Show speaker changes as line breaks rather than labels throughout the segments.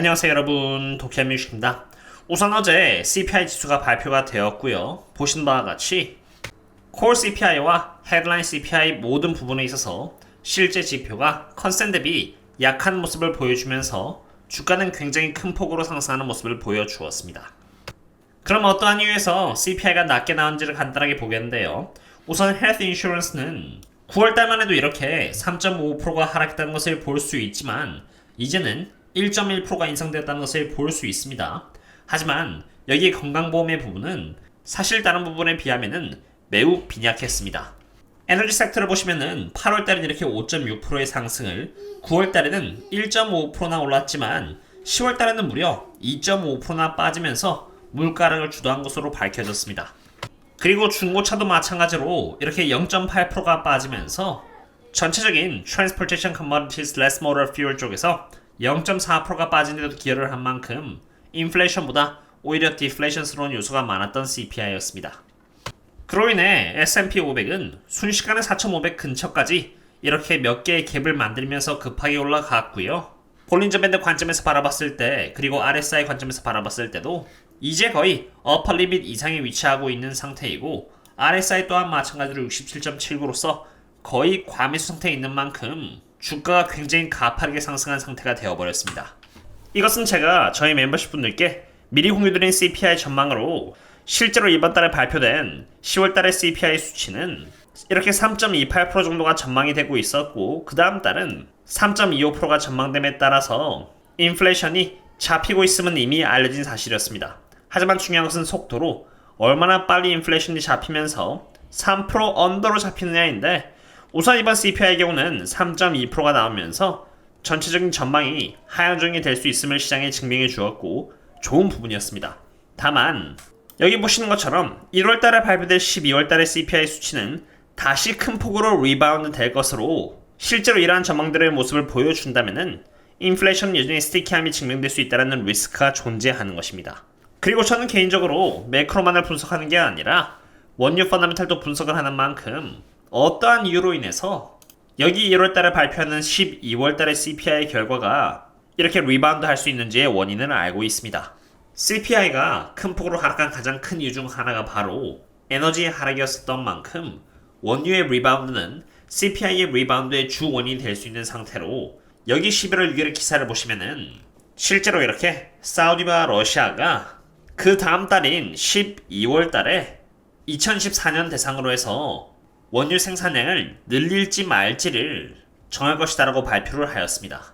안녕하세요 여러분, 도쿄뮤직입니다. 우선 어제 CPI 지수가 발표가 되었고요. 보신 바와 같이 콜 CPI와 헤드라인 CPI 모든 부분에 있어서 실제 지표가 컨센 대비 약한 모습을 보여주면서 주가는 굉장히 큰 폭으로 상승하는 모습을 보여주었습니다. 그럼 어떠한 이유에서 CPI가 낮게 나온지를 간단하게 보겠는데요. 우선 헬스 인슈런스는 9월달만 해도 이렇게 3.5%가 하락했다는 것을 볼 수 있지만 이제는 1.1%가 인상되었다는 것을 볼 수 있습니다. 하지만 여기 건강보험의 부분은 사실 다른 부분에 비하면 매우 빈약했습니다. 에너지 섹터를 보시면은 8월달은 이렇게 5.6%의 상승을, 9월달에는 1.5%나 올랐지만 10월달에는 무려 2.5%나 빠지면서 물가락을 주도한 것으로 밝혀졌습니다. 그리고 중고차도 마찬가지로 이렇게 0.8%가 빠지면서 전체적인 Transportation Commodities Less Motor Fuel 쪽에서 0.4%가 빠진 데도 기여를 한 만큼 인플레이션보다 오히려 디플레이션스러운 요소가 많았던 CPI였습니다. 그로 인해 S&P 500은 순식간에 4,500 근처까지 이렇게 몇 개의 갭을 만들면서 급하게 올라갔고요. 볼린저 밴드 관점에서 바라봤을 때, 그리고 RSI 관점에서 바라봤을 때도 이제 거의 어퍼 리밋 이상에 위치하고 있는 상태이고, RSI 또한 마찬가지로 67.79로서 거의 과매수 상태에 있는 만큼 주가가 굉장히 가파르게 상승한 상태가 되어버렸습니다. 이것은 제가 저희 멤버십 분들께 미리 공유드린 CPI 전망으로 실제로 이번 달에 발표된 10월 달의 CPI 수치는 이렇게 3.28% 정도가 전망이 되고 있었고, 그 다음 달은 3.25%가 전망됨에 따라서 인플레이션이 잡히고 있음은 이미 알려진 사실이었습니다. 하지만 중요한 것은 속도로 얼마나 빨리 인플레이션이 잡히면서 3% 언더로 잡히느냐인데, 우선 이번 CPI의 경우는 3.2%가 나오면서 전체적인 전망이 하향조정이 될 수 있음을 시장에 증명해 주었고 좋은 부분이었습니다. 다만 여기 보시는 것처럼 1월달에 발표될 12월달의 CPI 수치는 다시 큰 폭으로 리바운드 될 것으로 실제로 이러한 전망들의 모습을 보여준다면은 인플레이션은 여전히 스티키함이 증명될 수 있다는 리스크가 존재하는 것입니다. 그리고 저는 개인적으로 매크로만을 분석하는 게 아니라 원유 펀더멘탈도 분석을 하는 만큼 어떠한 이유로 인해서 여기 1월달에 발표하는 12월달의 CPI 결과가 이렇게 리바운드 할 수 있는지의 원인을 알고 있습니다. CPI가 큰 폭으로 하락한 가장 큰 이유 중 하나가 바로 에너지의 하락이었던 만큼 원유의 리바운드는 CPI의 리바운드의 주 원인이 될 수 있는 상태로, 여기 11월 6일의 기사를 보시면은 실제로 이렇게 사우디와 러시아가 그 다음 달인 12월 달에 2014년 대상으로 해서 원유 생산량을 늘릴지 말지를 정할 것이다라고 발표를 하였습니다.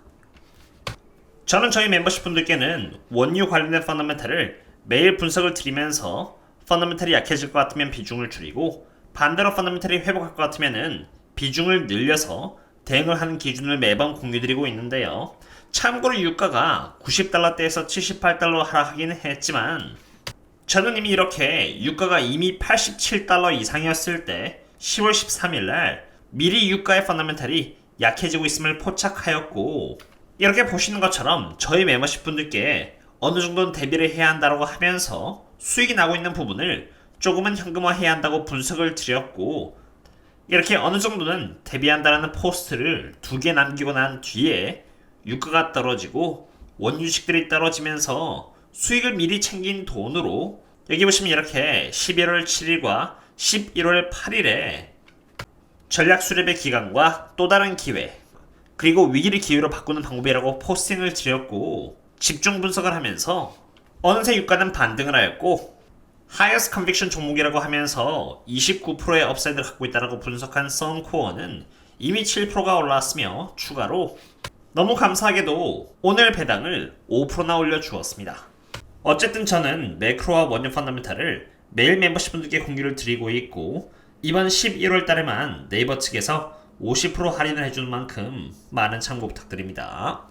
저는 저희 멤버십 분들께는 원유 관련된 펀더멘탈을 매일 분석을 드리면서 펀더멘탈이 약해질 것 같으면 비중을 줄이고, 반대로 펀더멘탈이 회복할 것 같으면 비중을 늘려서 대응을 하는 기준을 매번 공유드리고 있는데요. 참고로 유가가 90달러대에서 78달러 하락하기는 했지만 저는 이미 이렇게 유가가 이미 87달러 이상이었을 때 10월 13일날 미리 유가의 펀더멘탈이 약해지고 있음을 포착하였고, 이렇게 보시는 것처럼 저희 멤버십 분들께 어느 정도는 대비를 해야 한다고 하면서 수익이 나고 있는 부분을 조금은 현금화해야 한다고 분석을 드렸고, 이렇게 어느 정도는 대비한다라는 포스트를 2개 남기고 난 뒤에 유가가 떨어지고 원유식들이 떨어지면서 수익을 미리 챙긴 돈으로, 여기 보시면 이렇게 11월 7일과 11월 8일에 전략 수립의 기간과 또 다른 기회, 그리고 위기를 기회로 바꾸는 방법이라고 포스팅을 드렸고, 집중 분석을 하면서 어느새 유가는 반등을 하였고 하이어스트 컨빅션 종목이라고 하면서 29%의 업사이드를 갖고 있다고 분석한 선코어는 이미 7%가 올라왔으며 추가로 너무 감사하게도 오늘 배당을 5%나 올려주었습니다. 어쨌든 저는 매크로와 원유 펀더멘탈을 매일 멤버십 분들께 공유를 드리고 있고, 이번 11월 달에만 네이버 측에서 50% 할인을 해주는 만큼 많은 참고 부탁드립니다.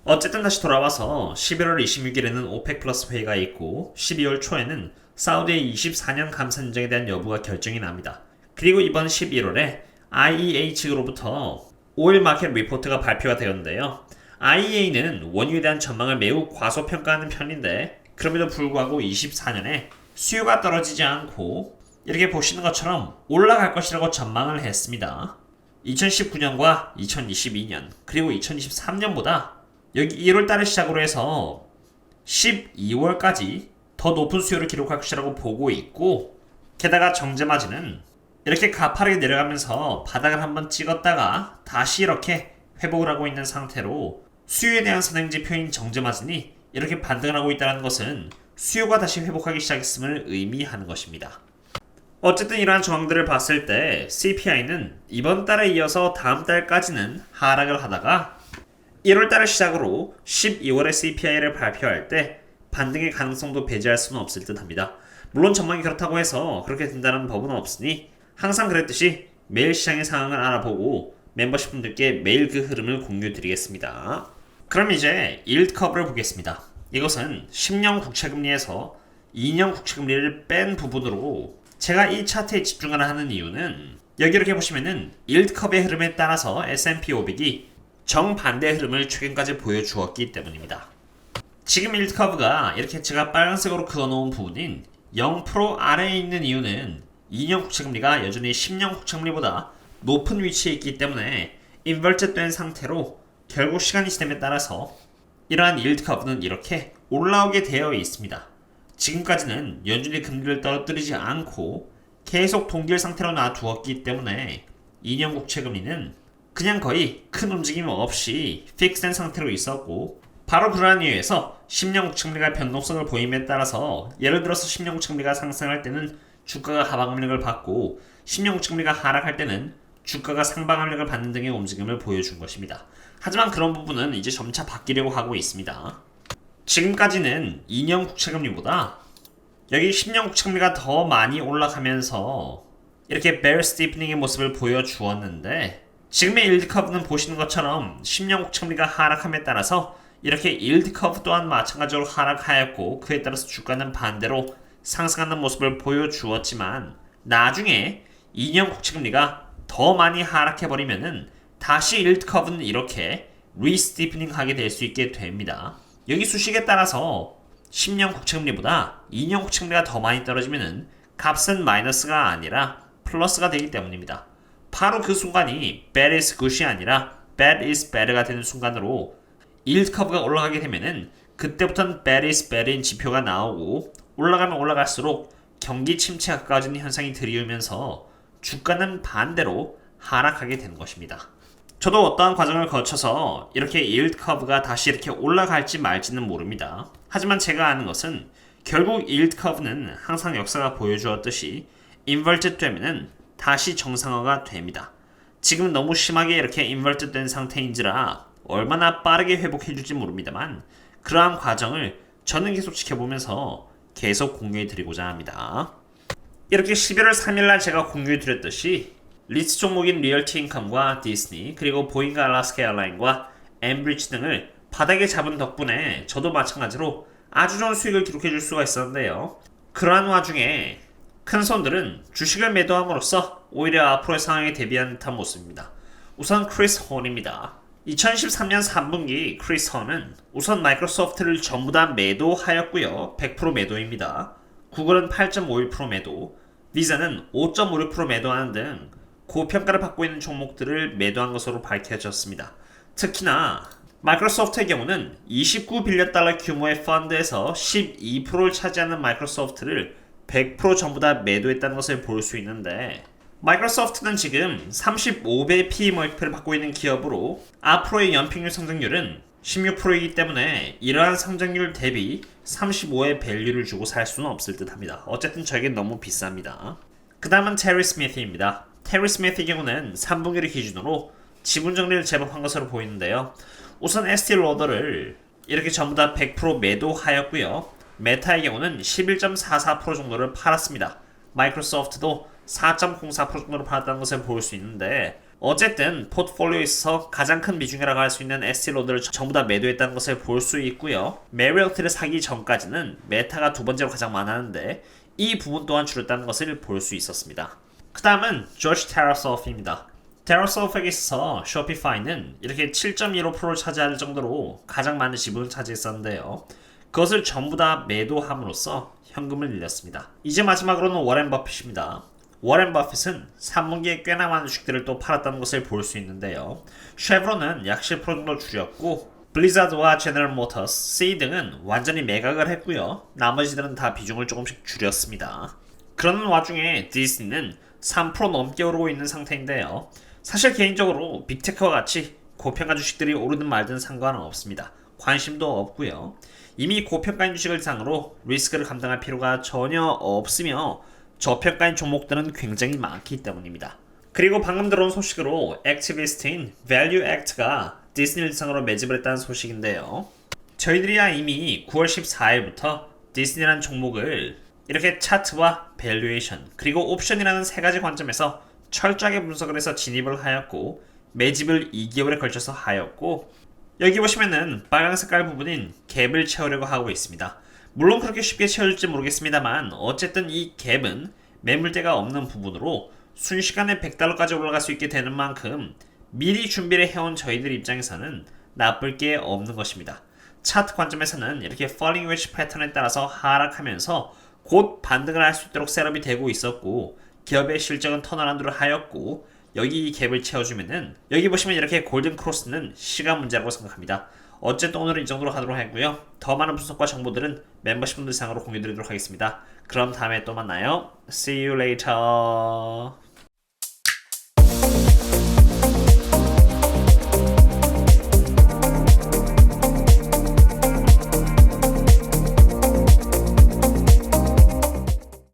어쨌든 다시 돌아와서 11월 26일에는 오펙 플러스 회의가 있고 12월 초에는 사우디의 24년 감산 인정에 대한 여부가 결정이 납니다. 그리고 이번 11월에 IEA 측으로부터 오일 마켓 리포트가 발표가 되었는데요. IEA는 원유에 대한 전망을 매우 과소평가하는 편인데, 그럼에도 불구하고 24년에 수요가 떨어지지 않고 이렇게 보시는 것처럼 올라갈 것이라고 전망을 했습니다. 2019년과 2022년 그리고 2023년보다 여기 1월달을 시작으로 해서 12월까지 더 높은 수요를 기록할 것이라고 보고 있고, 게다가 정제마진은 이렇게 가파르게 내려가면서 바닥을 한번 찍었다가 다시 이렇게 회복을 하고 있는 상태로 수요에 대한 선행지표인 정제마진이 이렇게 반등을 하고 있다는 것은 수요가 다시 회복하기 시작했음을 의미하는 것입니다. 어쨌든 이러한 정황들을 봤을 때 CPI는 이번 달에 이어서 다음 달까지는 하락을 하다가 1월 달을 시작으로 12월에 CPI를 발표할 때 반등의 가능성도 배제할 수는 없을 듯 합니다. 물론 전망이 그렇다고 해서 그렇게 된다는 법은 없으니 항상 그랬듯이 매일 시장의 상황을 알아보고 멤버십 분들께 매일 그 흐름을 공유 드리겠습니다. 그럼 이제 일드 커브를 보겠습니다. 이것은 10년 국채금리에서 2년 국채금리를 뺀 부분으로 제가 이 차트에 집중을 하는 이유는 여기 이렇게 보시면은 일드 커브의 흐름에 따라서 S&P 500이 정반대 흐름을 최근까지 보여주었기 때문입니다. 지금 일드 커브가 이렇게 제가 빨간색으로 그어놓은 부분인 0% 아래에 있는 이유는 2년 국채금리가 여전히 10년 국채금리보다 높은 위치에 있기 때문에 인버트 된 상태로 결국 시간이 지남에 따라서 이러한 일드 커브는 이렇게 올라오게 되어 있습니다. 지금까지는 연준이 금리를 떨어뜨리지 않고 계속 동결 상태로 놔두었기 때문에 2년 국채금리는 그냥 거의 큰 움직임 없이 픽스된 상태로 있었고, 바로 그러한 이유에서 10년 국채금리가 변동성을 보임에 따라서 예를 들어서 10년 국채금리가 상승할 때는 주가가 하방 압력을 받고 10년 국채금리가 하락할 때는 주가가 상방 압력을 받는 등의 움직임을 보여준 것입니다. 하지만 그런 부분은 이제 점차 바뀌려고 하고 있습니다. 지금까지는 2년 국채금리보다 여기 10년 국채금리가 더 많이 올라가면서 이렇게 bear steepening의 모습을 보여주었는데, 지금의 일드 커브는 보시는 것처럼 10년 국채금리가 하락함에 따라서 이렇게 일드 커브 또한 마찬가지로 하락하였고, 그에 따라서 주가는 반대로 상승하는 모습을 보여주었지만, 나중에 2년 국채금리가 더 많이 하락해버리면은 다시 일드 커브는 이렇게 리스티프닝 하게 될 수 있게 됩니다. 여기 수식에 따라서 10년 국채금리보다 2년 국채금리가 더 많이 떨어지면은 값은 마이너스가 아니라 플러스가 되기 때문입니다. 바로 그 순간이 bad is good이 아니라 bad is bad가 되는 순간으로 일드 커브가 올라가게 되면은 그때부터는 bad is bad인 지표가 나오고, 올라가면 올라갈수록 경기 침체가 가까워지는 현상이 들이오면서 주가는 반대로 하락하게 되는 것입니다. 저도 어떠한 과정을 거쳐서 이렇게 yield 커브가 다시 이렇게 올라갈지 말지는 모릅니다. 하지만 제가 아는 것은 결국 yield 커브는 항상 역사가 보여주었듯이 inverted 되면은 다시 정상화가 됩니다. 지금 너무 심하게 이렇게 inverted 된 상태인지라 얼마나 빠르게 회복해줄지 모릅니다만, 그러한 과정을 저는 계속 지켜보면서 계속 공유해드리고자 합니다. 이렇게 11월 3일날 제가 공유해드렸듯이 리츠 종목인 리얼티 인컴과 디스니, 그리고 보잉과 알래스카 에어라인과 엠브리지 등을 바닥에 잡은 덕분에 저도 마찬가지로 아주 좋은 수익을 기록해줄 수가 있었는데요. 그러한 와중에 큰 손들은 주식을 매도함으로써 오히려 앞으로의 상황에 대비한 듯한 모습입니다. 우선 크리스 혼입니다. 2013년 3분기 크리스 혼은 우선 마이크로소프트를 전부 다 매도하였고요. 100% 매도입니다. 구글은 8.51% 매도, 비자는 5.56% 매도하는 등 고평가를 받고 있는 종목들을 매도한 것으로 밝혀졌습니다. 특히나 마이크로소프트의 경우는 29빌리언 달러 규모의 펀드에서 12%를 차지하는 마이크로소프트를 100% 전부 다 매도했다는 것을 볼 수 있는데, 마이크로소프트는 지금 35배 PE 멀티플을 받고 있는 기업으로 앞으로의 연평균 성장률은 16%이기 때문에 이러한 성장률 대비 35의 밸류를 주고 살 수는 없을 듯 합니다. 어쨌든 저에겐 너무 비쌉니다. 그 다음은 테리 스미스입니다. 테리 스미스의 경우는 3분기를 기준으로 지분 정리를 제법 한 것으로 보이는데요. 우선 에스티 로더를 이렇게 전부 다 100% 매도하였고요. 메타의 경우는 11.44% 정도를 팔았습니다. 마이크로소프트도 4.04% 정도로 팔았다는 것을 볼 수 있는데, 어쨌든 포트폴리오에 있어서 가장 큰 비중이라고 할 수 있는 에스티 로더를 전부 다 매도했다는 것을 볼 수 있고요. 메리얼트를 사기 전까지는 메타가 두 번째로 가장 많았는데 이 부분 또한 줄였다는 것을 볼 수 있었습니다. 그 다음은 조지 테라소프트입니다. 테라소프트에 있어서 쇼피파이는 이렇게 7.15%를 차지할 정도로 가장 많은 지분을 차지했었는데요. 그것을 전부 다 매도함으로써 현금을 늘렸습니다. 이제 마지막으로는 워렌 버핏입니다. 워렌 버핏은 3분기에 꽤나 많은 주식들을 또 팔았다는 것을 볼 수 있는데요. 쉐브론은 약 10% 정도 줄였고, 블리자드와 제너럴 모터스, C 등은 완전히 매각을 했고요. 나머지들은 다 비중을 조금씩 줄였습니다. 그러는 와중에 디즈니는 3% 넘게 오르고 있는 상태인데요. 사실 개인적으로 빅테크와 같이 고평가 주식들이 오르든 말든 상관은 없습니다. 관심도 없고요. 이미 고평가인 주식을 대상으로 리스크를 감당할 필요가 전혀 없으며 저평가인 종목들은 굉장히 많기 때문입니다. 그리고 방금 들어온 소식으로 액티비스트인 Value Act가 디즈니를 대상으로 매집을 했다는 소식인데요. 저희들이야 이미 9월 14일부터 디즈니라는 종목을 이렇게 차트와 밸류에이션 그리고 옵션이라는 세 가지 관점에서 철저하게 분석을 해서 진입을 하였고 매집을 2개월에 걸쳐서 하였고 여기 보시면은 빨간 색깔 부분인 갭을 채우려고 하고 있습니다. 물론 그렇게 쉽게 채울지 모르겠습니다만 어쨌든 이 갭은 매물대가 없는 부분으로 순식간에 $100까지 올라갈 수 있게 되는 만큼 미리 준비를 해온 저희들 입장에서는 나쁠 게 없는 것입니다. 차트 관점에서는 이렇게 falling wedge 패턴에 따라서 하락하면서 곧 반등을 할 수 있도록 셋업이 되고 있었고 기업의 실적은 턴어라운드를 하였고 여기 이 갭을 채워주면은 여기 보시면 이렇게 골든 크로스는 시간 문제라고 생각합니다. 어쨌든 오늘은 이 정도로 하도록 하고요. 더 많은 분석과 정보들은 멤버십 분들 상으로 공유드리도록 하겠습니다. 그럼 다음에 또 만나요. See you later.